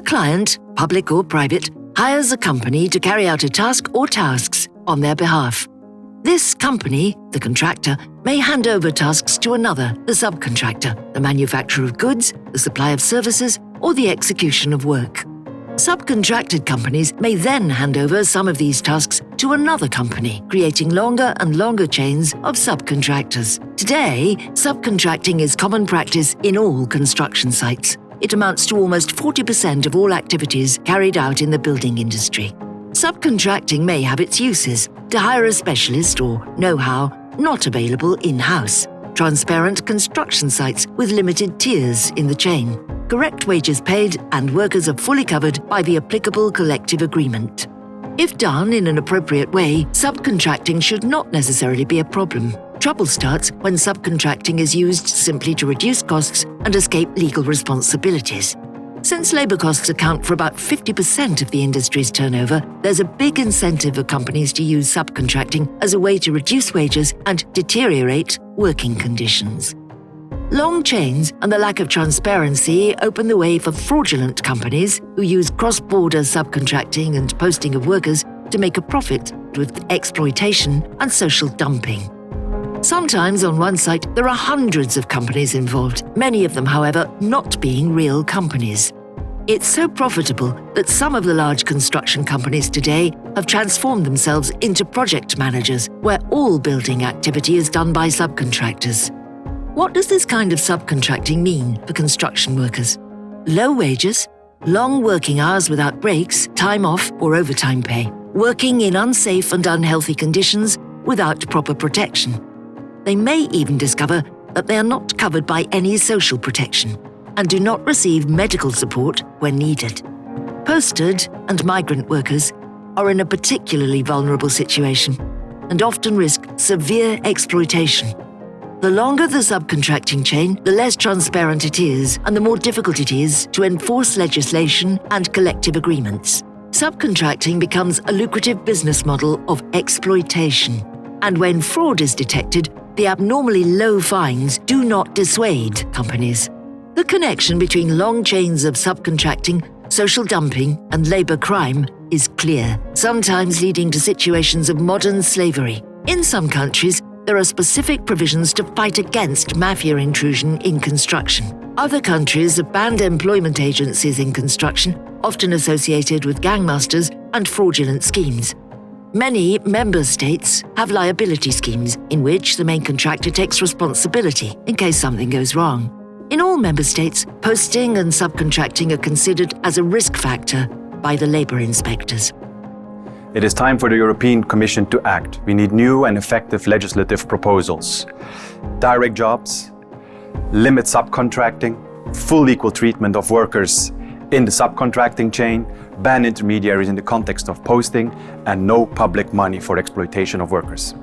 client, public or private, hires a company to carry out a task or tasks on their behalf. This company, the contractor, may hand over tasks to another, the subcontractor, the manufacturer of goods, the supply of services, or the execution of work. Subcontracted companies may then hand over some of these tasks to another company, creating longer and longer chains of subcontractors. Today, subcontracting is common practice in all construction sites. It amounts to almost 40% of all activities carried out in the building industry. Subcontracting may have its uses: to hire a specialist or know-how not available in-house, transparent construction sites with limited tiers in the chain, correct wages paid, and workers are fully covered by the applicable collective agreement. If done in an appropriate way, subcontracting should not necessarily be a problem. Trouble starts when subcontracting is used simply to reduce costs and escape legal responsibilities. Since labour costs account for about 50% of the industry's turnover, there's a big incentive for companies to use subcontracting as a way to reduce wages and deteriorate working conditions. Long chains and the lack of transparency open the way for fraudulent companies who use cross-border subcontracting and posting of workers to make a profit with exploitation and social dumping. Sometimes on one site there are hundreds of companies involved, many of them, however, not being real companies. It's so profitable that some of the large construction companies today have transformed themselves into project managers, where all building activity is done by subcontractors. What does this kind of subcontracting mean for construction workers? Low wages, long working hours without breaks, time off or overtime pay, working in unsafe and unhealthy conditions without proper protection. They may even discover that they are not covered by any social protection and do not receive medical support when needed. Posted and migrant workers are in a particularly vulnerable situation and often risk severe exploitation. The longer the subcontracting chain, the less transparent it is and the more difficult it is to enforce legislation and collective agreements. Subcontracting becomes a lucrative business model of exploitation. And when fraud is detected, the abnormally low fines do not dissuade companies. The connection between long chains of subcontracting, social dumping, and labour crime is clear, sometimes leading to situations of modern slavery. In some countries, there are specific provisions to fight against mafia intrusion in construction. Other countries have banned employment agencies in construction, often associated with gangmasters and fraudulent schemes. Many member states have liability schemes in which the main contractor takes responsibility in case something goes wrong. In all member states, posting and subcontracting are considered as a risk factor by the labour inspectors. It is time for the European Commission to act. We need new and effective legislative proposals. Direct jobs, limit subcontracting, full equal treatment of workers in the subcontracting chain, ban intermediaries in the context of posting, and no public money for exploitation of workers.